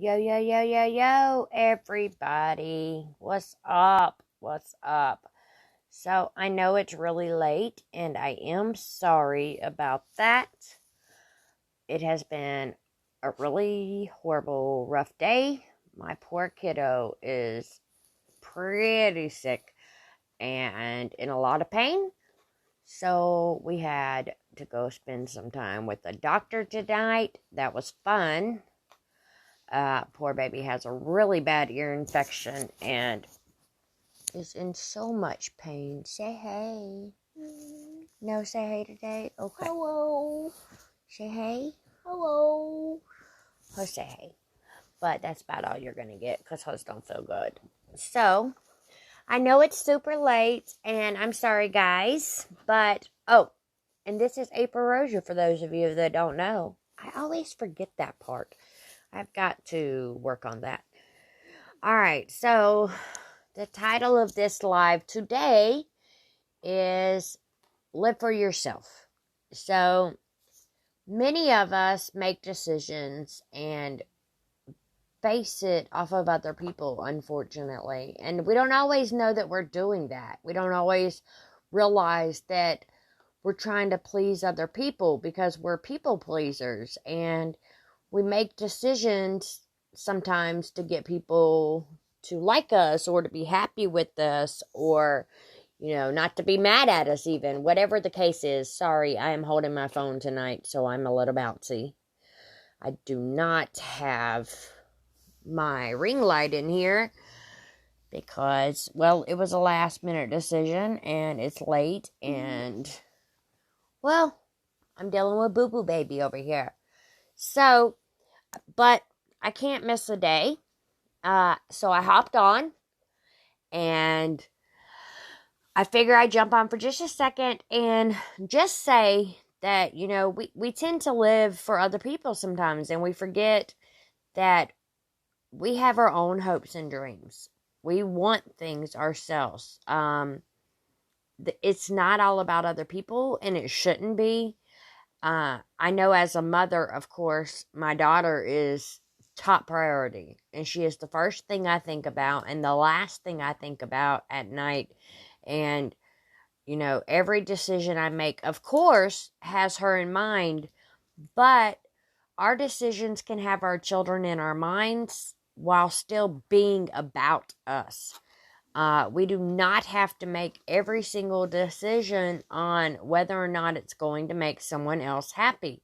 Yo, yo, yo, yo, yo, everybody. What's up? What's up? So, I know it's really late, and I am sorry about that. It has been a really horrible, rough day. My poor kiddo is pretty sick and in a lot of pain. So, we had to go spend some time with the doctor tonight. That was fun. Poor baby has a really bad ear infection and is in so much pain. Say hey. No, say hey today. Okay. Hello. Say hey. Hello. Oh, say hey. But that's about all you're gonna get because hosts don't feel good. So I know it's super late, and I'm sorry, guys. But and this is April Rosia for those of you that don't know. I always forget that part. I've got to work on that. All right, so the title of this live today is Live for Yourself. So many of us make decisions and base it off of other people, unfortunately. And we don't always know that we're doing that. We don't always realize that we're trying to please other people because we're people pleasers. And we make decisions sometimes to get people to like us or to be happy with us or, not to be mad at us even. Whatever the case is. Sorry, I am holding my phone tonight, so I'm a little bouncy. I do not have my ring light in here because, well, it was a last minute decision and it's late and, well, I'm dealing with Boo Boo Baby over here. So, but I can't miss a day. So I hopped on and I figure I'd jump on for just a second and just say that, we tend to live for other people sometimes and we forget that we have our own hopes and dreams. We want things ourselves. It's not all about other people and it shouldn't be. I know as a mother, of course, my daughter is top priority and she is the first thing I think about and the last thing I think about at night. And, every decision I make, of course, has her in mind, but our decisions can have our children in our minds while still being about us. We do not have to make every single decision on whether or not it's going to make someone else happy.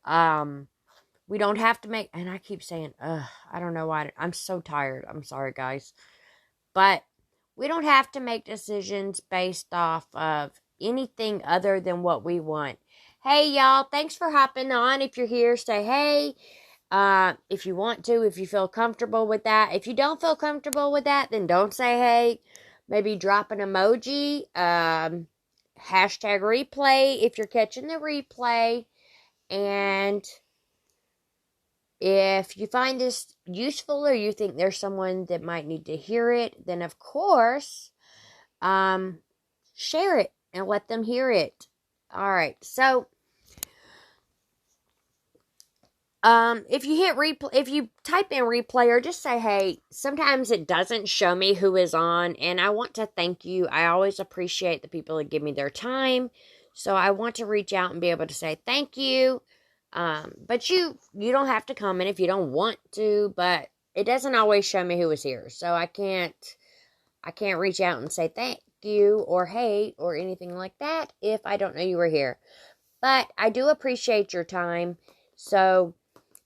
We don't have to make, and I keep saying, I don't know why. I'm so tired. I'm sorry, guys. But we don't have to make decisions based off of anything other than what we want. Hey, y'all, thanks for hopping on. If you're here, say hey. If you want to, if you feel comfortable with that. If you don't feel comfortable with that, then don't say hey. Maybe drop an emoji. Hashtag replay if you're catching the replay. And if you find this useful or you think there's someone that might need to hear it, then of course, share it and let them hear it. All right. So, if you hit replay, if you type in replay or just say, hey, sometimes it doesn't show me who is on. And I want to thank you. I always appreciate the people that give me their time. So I want to reach out and be able to say thank you. But you don't have to comment if you don't want to, but it doesn't always show me who is here. So I can't reach out and say thank you or hey or anything like that if I don't know you were here. But I do appreciate your time. So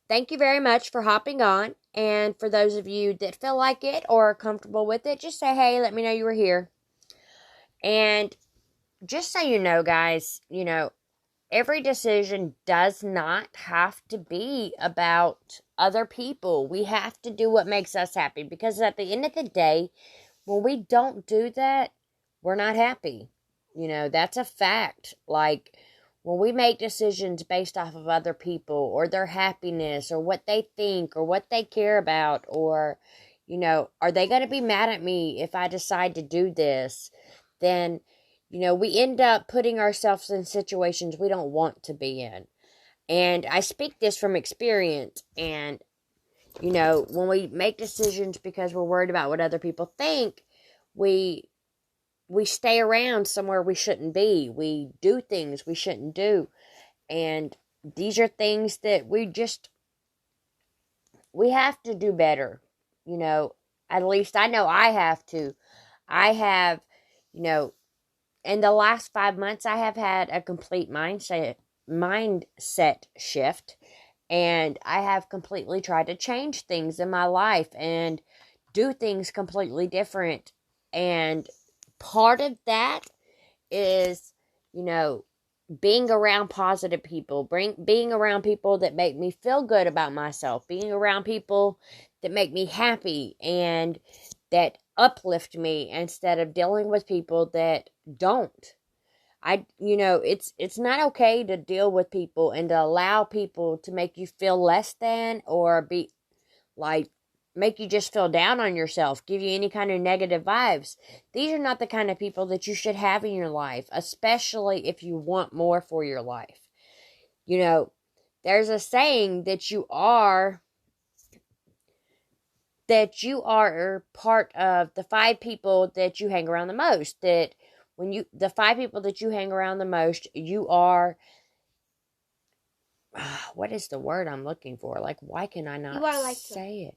thank you very much for hopping on. And for those of you that feel like it or are comfortable with it, just say hey, let me know you were here. And just so you know, guys, every decision does not have to be about other people. We have to do what makes us happy because at the end of the day, when we don't do that, we're not happy. That's a fact. Like, when we make decisions based off of other people or their happiness or what they think or what they care about or, are they going to be mad at me if I decide to do this? Then, we end up putting ourselves in situations we don't want to be in. And I speak this from experience. And, You know, when we make decisions because we're worried about what other people think, we stay around somewhere we shouldn't be. We do things we shouldn't do. And these are things that we have to do better. You know, at least I know I have to. I have, you know, in the last 5 months, I have had a complete mindset shift, and I have completely tried to change things in my life and do things completely different. And part of that is, you know, being around positive people, being around people that make me feel good about myself, being around people that make me happy and that uplift me instead of dealing with people that don't. It's not okay to deal with people and to allow people to make you feel less than or be like make you just feel down on yourself, give you any kind of negative vibes. These are not the kind of people that you should have in your life, especially if you want more for your life. You know, there's a saying that you are part of the 5 people that you hang around the most. That the 5 people that you hang around the most, you are, what is the word I'm looking for? Like, why can I not You are like say it?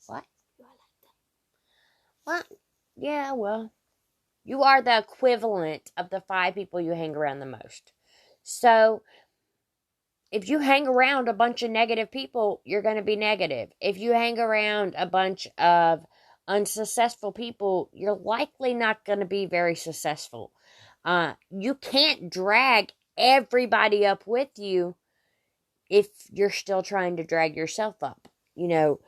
What? You are like them. What? Yeah, well, you are the equivalent of the 5 people you hang around the most. So, if you hang around a bunch of negative people, you're going to be negative. If you hang around a bunch of unsuccessful people, you're likely not going to be very successful. You can't drag everybody up with you if you're still trying to drag yourself up. You know,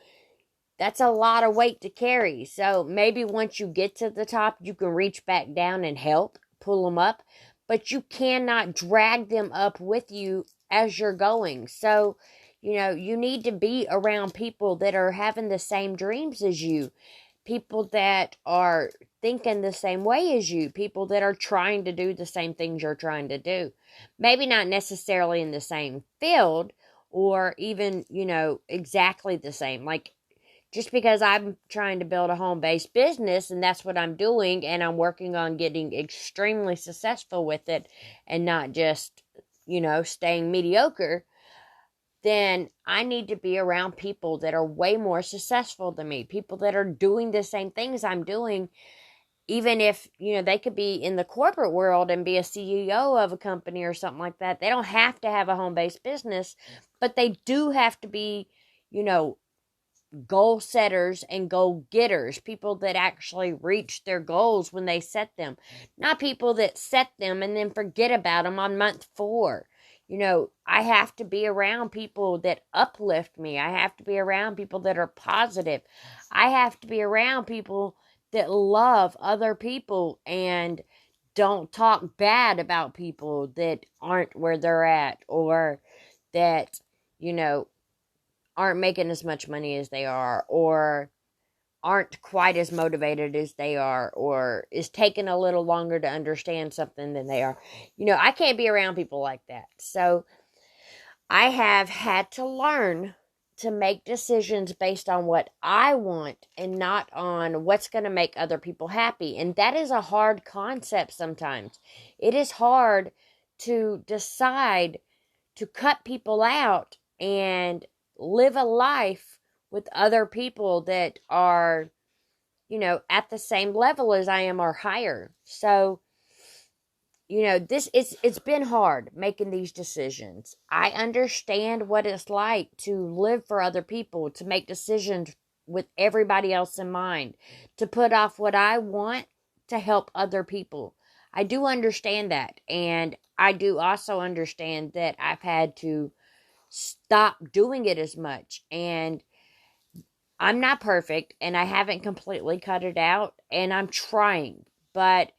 that's a lot of weight to carry. So maybe once you get to the top, you can reach back down and help pull them up, but you cannot drag them up with you as you're going. So, you need to be around people that are having the same dreams as you, people that are thinking the same way as you, people that are trying to do the same things you're trying to do. Maybe not necessarily in the same field or even, exactly the same. Like, just because I'm trying to build a home-based business and that's what I'm doing and I'm working on getting extremely successful with it and not just, staying mediocre, then I need to be around people that are way more successful than me, people that are doing the same things I'm doing, even if, they could be in the corporate world and be a CEO of a company or something like that. They don't have to have a home-based business, but they do have to be, goal setters and goal getters, people that actually reach their goals when they set them, not people that set them and then forget about them on month 4. I have to be around people that uplift me. I have to be around people that are positive. I have to be around people that love other people and don't talk bad about people that aren't where they're at, or that, aren't making as much money as they are, or aren't quite as motivated as they are, or is taking a little longer to understand something than they are. I can't be around people like that. So I have had to learn to make decisions based on what I want and not on what's going to make other people happy. And that is a hard concept sometimes. It is hard to decide to cut people out and live a life with other people that are, at the same level as I am or higher. So, it's been hard making these decisions. I understand what it's like to live for other people, to make decisions with everybody else in mind, to put off what I want to help other people. I do understand that. And I do also understand that I've had to stop doing it as much. And I'm not perfect and I haven't completely cut it out, and I'm trying. But,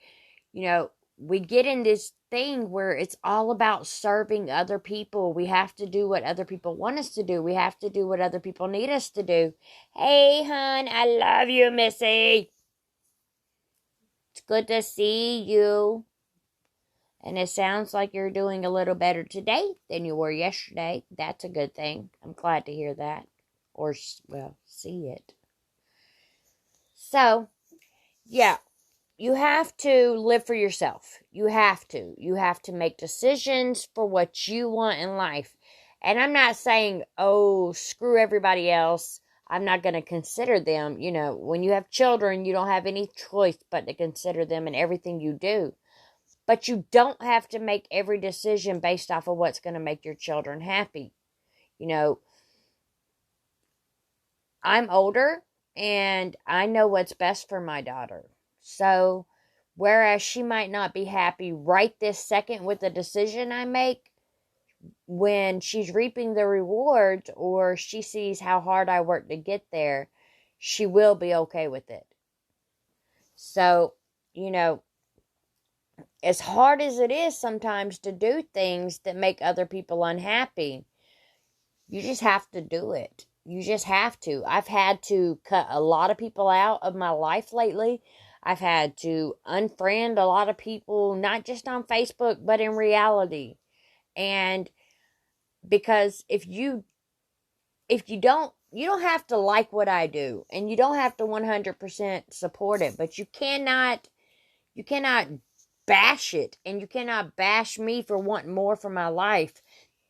we get in this thing where it's all about serving other people. We have to do what other people want us to do. We have to do what other people need us to do. Hey, hon, I love you, Missy. It's good to see you. And it sounds like you're doing a little better today than you were yesterday. That's a good thing. I'm glad to hear that. or, well, see it. So, yeah, you have to live for yourself. You have to. You have to make decisions for what you want in life. And I'm not saying, oh, screw everybody else. I'm not going to consider them. You know, when you have children, you don't have any choice but to consider them in everything you do. But you don't have to make every decision based off of what's going to make your children happy. You know, I'm older and I know what's best for my daughter. So, whereas she might not be happy right this second with the decision I make, when she's reaping the rewards or she sees how hard I work to get there, she will be okay with it. So, you know, as hard as it is sometimes to do things that make other people unhappy, you just have to do it. You just have to. I've had to cut a lot of people out of my life lately. I've had to unfriend a lot of people, not just on Facebook, but in reality. And because if you don't, you don't have to like what I do, and you don't have to 100% support it, but you cannot bash it, and you cannot bash me for wanting more for my life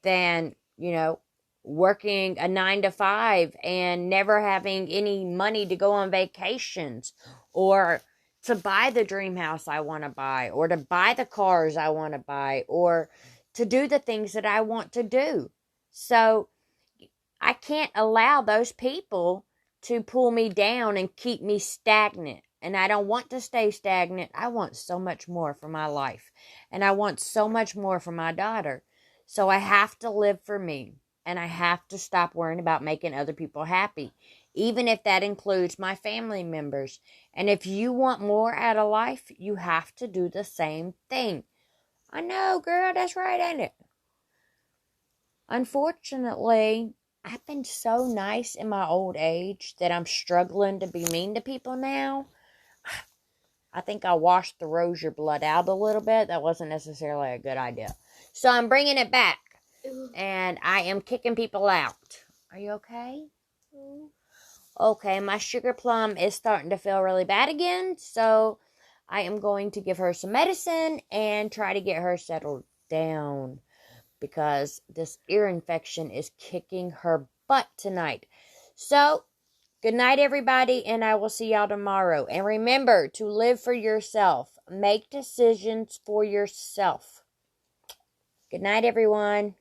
than, you know, working a 9 to 5 and never having any money to go on vacations, or to buy the dream house I want to buy, or to buy the cars I want to buy, or to do the things that I want to do. So I can't allow those people to pull me down and keep me stagnant. And I don't want to stay stagnant. I want so much more for my life. And I want so much more for my daughter. So I have to live for me. And I have to stop worrying about making other people happy, even if that includes my family members. And if you want more out of life, you have to do the same thing. I know, girl, that's right, ain't it? Unfortunately, I've been so nice in my old age that I'm struggling to be mean to people now. I think I washed the Rozier blood out a little bit. That wasn't necessarily a good idea. So I'm bringing it back. And I am kicking people out. Are you okay? Okay, my sugar plum is starting to feel really bad again. So I am going to give her some medicine and try to get her settled down, because this ear infection is kicking her butt tonight. So, good night, everybody, and I will see y'all tomorrow. And remember to live for yourself. Make decisions for yourself. Good night, everyone.